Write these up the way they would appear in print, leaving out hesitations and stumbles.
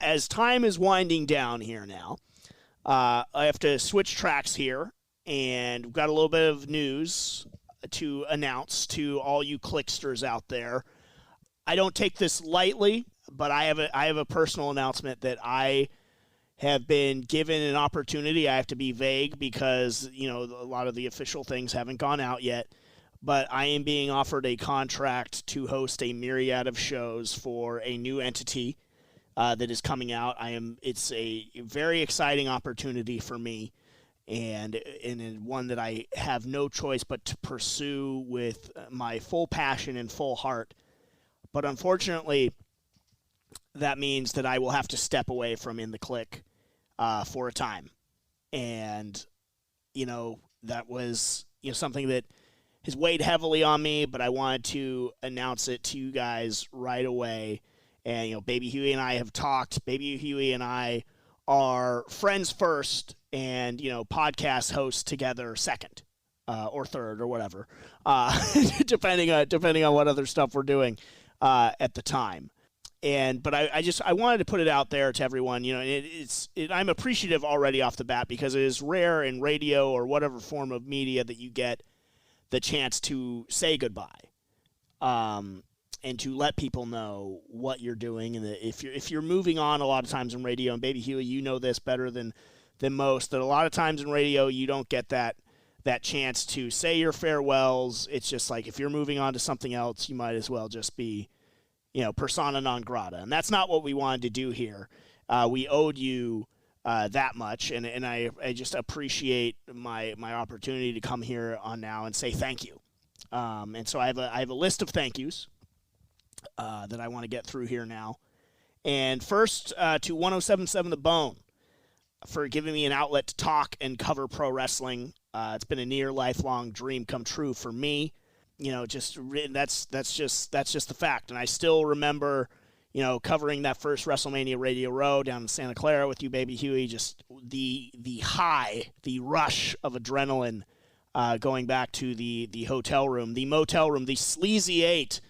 as time is winding down here now, I have to switch tracks here, and we've got a little bit of news to announce to all you Kliqsters out there. I don't take this lightly, but I have a personal announcement that I have been given an opportunity. I have to be vague because, a lot of the official things haven't gone out yet, but I am being offered a contract to host a myriad of shows for a new entity that is coming out. It's a very exciting opportunity for me, and one that I have no choice but to pursue with my full passion and full heart. But unfortunately, that means that I will have to step away from In the Kliq for a time. And, that was something that has weighed heavily on me, but I wanted to announce it to you guys right away. And, Baby Huey and I have talked. Baby Huey and I are friends first and, podcast hosts together second or third or whatever, depending on what other stuff we're doing at the time. But I wanted to put it out there to everyone. I'm appreciative already off the bat because it is rare in radio or whatever form of media that you get the chance to say goodbye, and to let people know what you're doing. And that if you're moving on a lot of times in radio, and Baby Huey, you know this better than most, that a lot of times in radio you don't get that chance to say your farewells. It's just like if you're moving on to something else, you might as well just be persona non grata. And that's not what we wanted to do here. We owed you that much, and I just appreciate my opportunity to come here on now and say thank you. And so I have a list of thank yous that I want to get through here now. And first to 1077 The Bone for giving me an outlet to talk and cover pro wrestling. It's been a near lifelong dream come true for me. That's just the fact. And I still remember, covering that first WrestleMania Radio Row down in Santa Clara with you, Baby Huey, just the high, the rush of adrenaline going back to the hotel room, the motel room, the Sleazy 8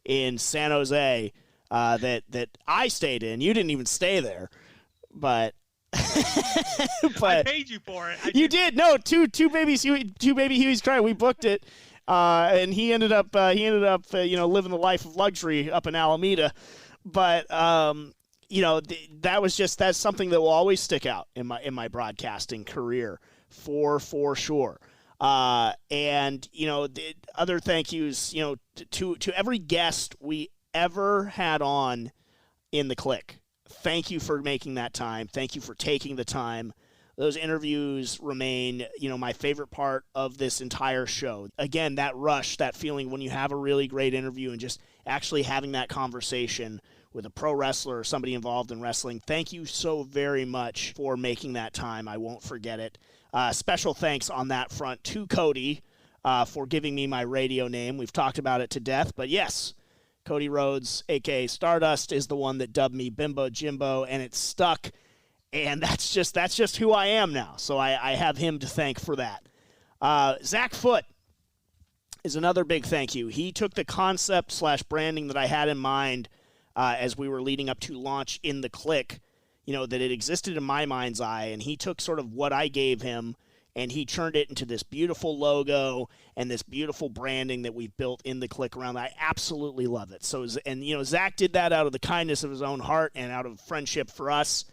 in San Jose that I stayed in. You didn't even stay there, but I paid you for it. You did. No, two Baby Huey's cry. We booked it. And he ended up living the life of luxury up in Alameda. But, that's something that will always stick out in my broadcasting career for sure. And, the other thank yous, to every guest we ever had on in the Kliq. Thank you for making that time. Thank you for taking the time. Those interviews remain, my favorite part of this entire show. Again, that rush, that feeling when you have a really great interview and just actually having that conversation with a pro wrestler or somebody involved in wrestling. Thank you so very much for making that time. I won't forget it. Special thanks on that front to Cody for giving me my radio name. We've talked about it to death, but yes, Cody Rhodes, a.k.a. Stardust, is the one that dubbed me Bimbo Jimbo, and it stuck. And that's just who I am now. So I have him to thank for that. Zach Foote is another big thank you. He took the concept / branding that I had in mind as we were leading up to launch in the Kliq, that it existed in my mind's eye. And he took sort of what I gave him and he turned it into this beautiful logo and this beautiful branding that we've built in the Kliq around. I absolutely love it. Zach did that out of the kindness of his own heart and out of friendship for us.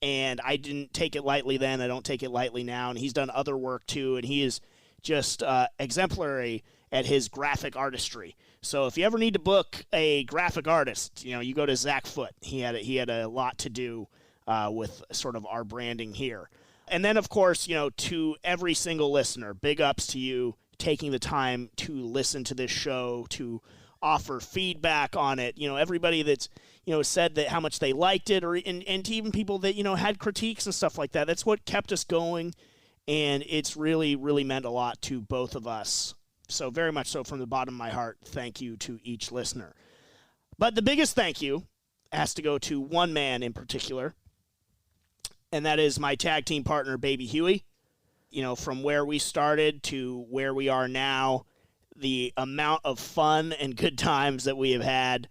And I didn't take it lightly then. I don't take it lightly now. And he's done other work too. And he is just exemplary at his graphic artistry. So if you ever need to book a graphic artist, you go to Zach Foote. He had a lot to do with sort of our branding here. And then, of course, to every single listener, big ups to you taking the time to listen to this show, to offer feedback on it. Everybody that's, said that how much they liked it, and to even people that, had critiques and stuff like that. That's what kept us going, and it's really, really meant a lot to both of us. So very much so from the bottom of my heart, thank you to each listener. But the biggest thank you has to go to one man in particular, and that is my tag team partner, Baby Huey. From where we started to where we are now, the amount of fun and good times that we have had.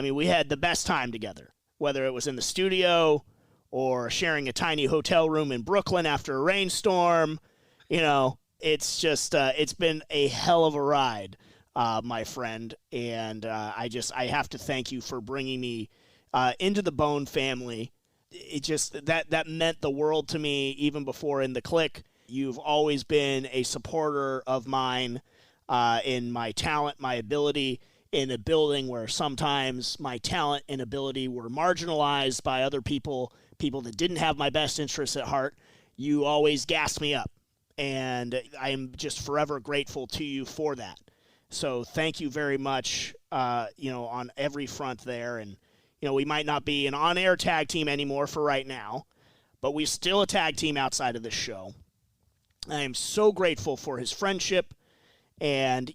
We had the best time together. whether it was in the studio or sharing a tiny hotel room in Brooklyn after a rainstorm. It's just it's been a hell of a ride, my friend, and I have to thank you for bringing me into the Bone family. It just that meant the world to me even before in the Kliq. You've always been a supporter of mine in my talent, my ability, in a building where sometimes my talent and ability were marginalized by other people that didn't have my best interests at heart. You always gassed me up, and I am just forever grateful to you for that. So thank you very much, on every front there. And, we might not be an on-air tag team anymore for right now, but we're still a tag team outside of this show. I am so grateful for his friendship. And,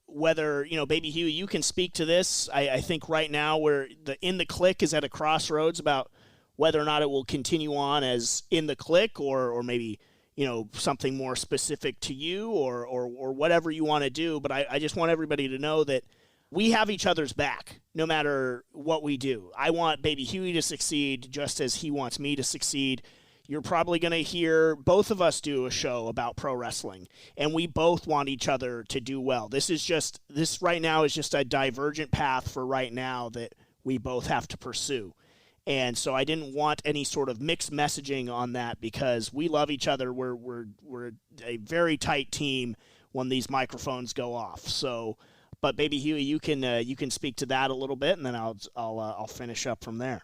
whether, Baby Huey, you can speak to this. I think right now we're in the Kliq is at a crossroads about whether or not it will continue on as in the Kliq or maybe, something more specific to you or whatever you want to do. But I just want everybody to know that we have each other's back no matter what we do. I want Baby Huey to succeed just as he wants me to succeed. You're probably going to hear both of us do a show about pro wrestling, and we both want each other to do well. This right now is just a divergent path for right now that we both have to pursue. And so I didn't want any sort of mixed messaging on that because we love each other. We're a very tight team when these microphones go off. So, but Baby Huey, you can speak to that a little bit, and then I'll finish up from there.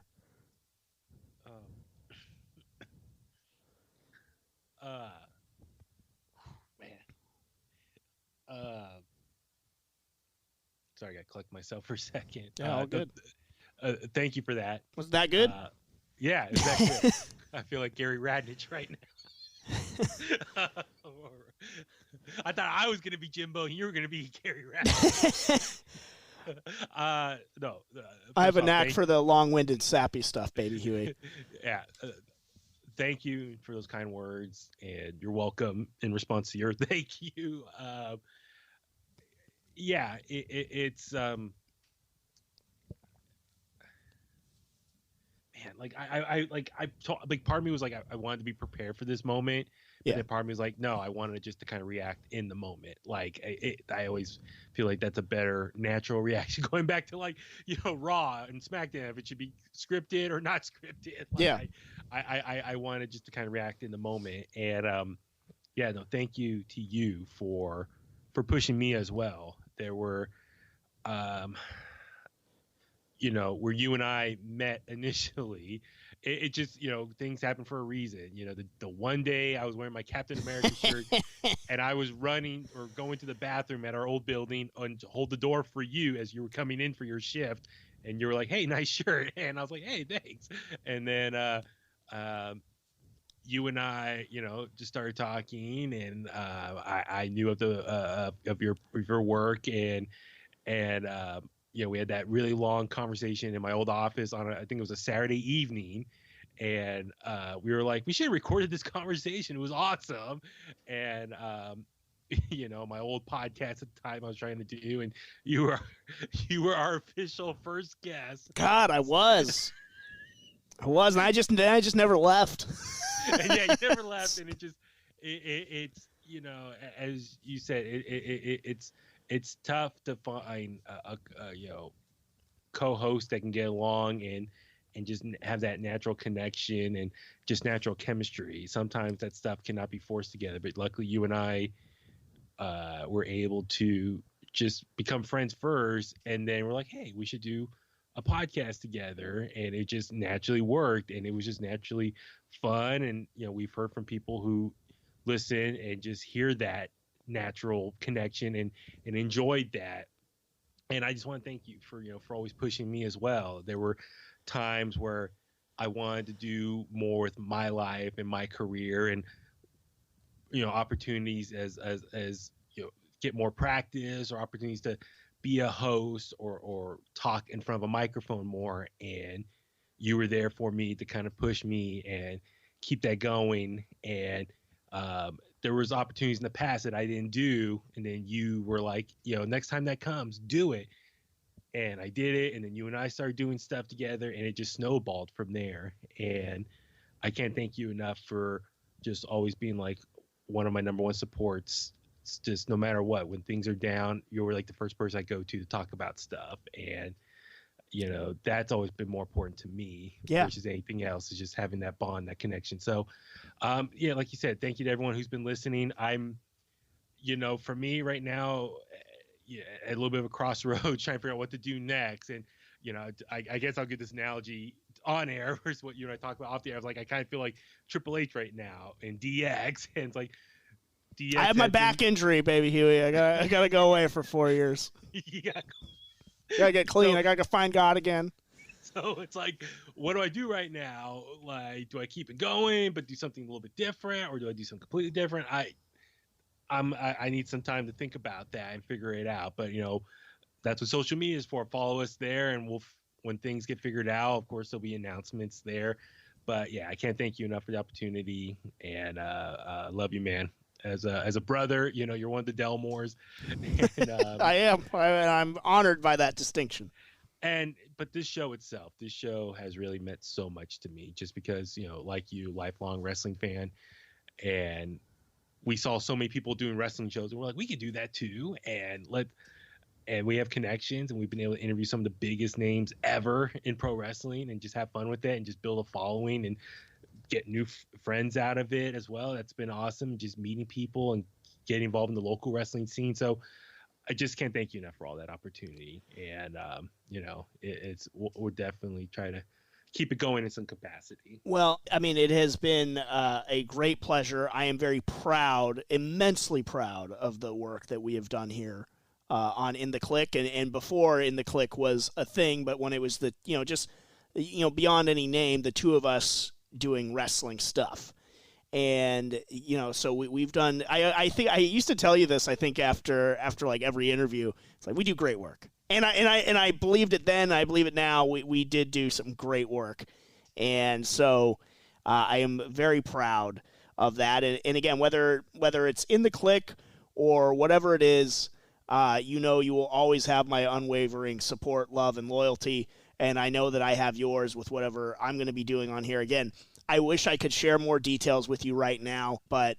Sorry, I got to collect myself for a second. Yeah, all good. Thank you for that. Was that good? Yeah, it was that good. I feel like Gary Radnich right now. I thought I was going to be Jimbo and you were going to be Gary Radnich. No. I have a knack for the long-winded, sappy stuff, Baby Huey. Yeah. Thank you for those kind words, and you're welcome in response to your thank you. Yeah, it's man, like part of me was like I wanted to be prepared for this moment, but then part of me was like, no, I wanted just to kind of react in the moment. Like I always feel like that's a better natural reaction. Going back to Raw and SmackDown, if it should be scripted or not scripted. I wanted just to kind of react in the moment, and thank you to you for pushing me as well. There were, where you and I met initially, it just, things happen for a reason. The one day I was wearing my Captain America shirt and I was running or going to the bathroom at our old building and hold the door for you as you were coming in for your shift. And you were like, hey, nice shirt. And I was like, hey, thanks. And then, you and I, just started talking, and I knew of your work, and we had that really long conversation in my old office on I think it was a Saturday evening, and we were like, we should have recorded this conversation. It was awesome, and my old podcast at the time I was trying to do, and you were our official first guest. God, I was, and I just never left. And yeah, you never left, and it's as you said, it's tough to find a co-host that can get along and just have that natural connection and just natural chemistry. Sometimes that stuff cannot be forced together, but luckily you and I were able to just become friends first, and then we're like, hey, we should do a podcast together, and it just naturally worked, and it was just naturally fun. And we've heard from people who listen and just hear that natural connection and enjoyed that. And I just want to thank you for always pushing me as well. There were times where I wanted to do more with my life and my career, and opportunities as get more practice, or opportunities to be a host or talk in front of a microphone more, and you were there for me to kind of push me and keep that going. And there was opportunities in the past that I didn't do, and then you were like, next time that comes, do it. And I did it, and then you and I started doing stuff together, and it just snowballed from there. And I can't thank you enough for just always being like one of my number one supports. It's just no matter what, when things are down, you're like the first person I go to talk about stuff. And, that's always been more important to me versus anything else, is just having that bond, that connection. So, like you said, thank you to everyone who's been listening. I'm, for me right now, a little bit of a crossroads trying to figure out what to do next. And, I guess I'll give this analogy on air versus what you and I talk about off the air. I was like, I kind of feel like Triple H right now in DX. And it's like, DX I have my back injury, baby Huey. I gotta go away for 4 years. Gotta get clean. So, I gotta find God again. So it's like, what do I do right now? Like, do I keep it going but do something a little bit different, or do I do something completely different? I need some time to think about that and figure it out. But that's what social media is for. Follow us there, and when things get figured out, of course there'll be announcements there. But yeah, I can't thank you enough for the opportunity, and love you, man. As a brother, you're one of the Delmores. And, I am. I'm honored by that distinction. But this show has really meant so much to me, just because, like you, lifelong wrestling fan, and we saw so many people doing wrestling shows, and we're like, we could do that too. And we have connections, and we've been able to interview some of the biggest names ever in pro wrestling, and just have fun with it, and just build a following and get new friends out of it as well. That's been awesome, just meeting people and getting involved in the local wrestling scene. So I just can't thank you enough for all that opportunity. And we'll definitely try to keep it going in some capacity. Well, I mean, it has been a great pleasure. I am very proud, immensely proud of the work that we have done here on In the Kliq, and before In the Kliq was a thing, but when it was beyond any name, the two of us doing wrestling stuff. And so we've done, I think I used to tell you this, I think after like every interview, it's like, we do great work, and I believed it then, I believe it now. We did do some great work, and so I am very proud of that. And again, whether it's In the Kliq or whatever it is, you will always have my unwavering support, love, and loyalty. And I know that I have yours with whatever I'm going to be doing on here. Again, I wish I could share more details with you right now, but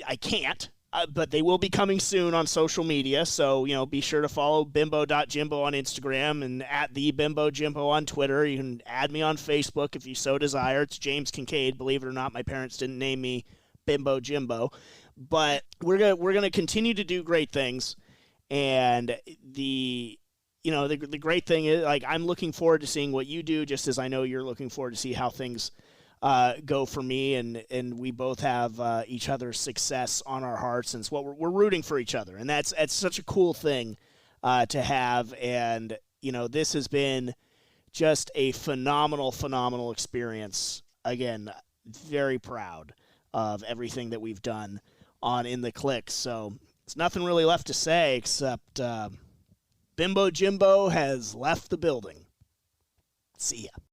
I can't. But they will be coming soon on social media. So, be sure to follow bimbo.jimbo on Instagram and at the Bimbo Jimbo on Twitter. You can add me on Facebook if you so desire. It's James Kincaid. Believe it or not, my parents didn't name me Bimbo Jimbo. But we're gonna continue to do great things. And the great thing is, like, I'm looking forward to seeing what you do, just as I know you're looking forward to see how things go for me, and we both have each other's success on our hearts, and it's what we're rooting for each other, and that's such a cool thing to have. And this has been just a phenomenal experience. Again, very proud of everything that we've done on In the Kliq. So there's nothing really left to say except Bimbo Jimbo has left the building. See ya.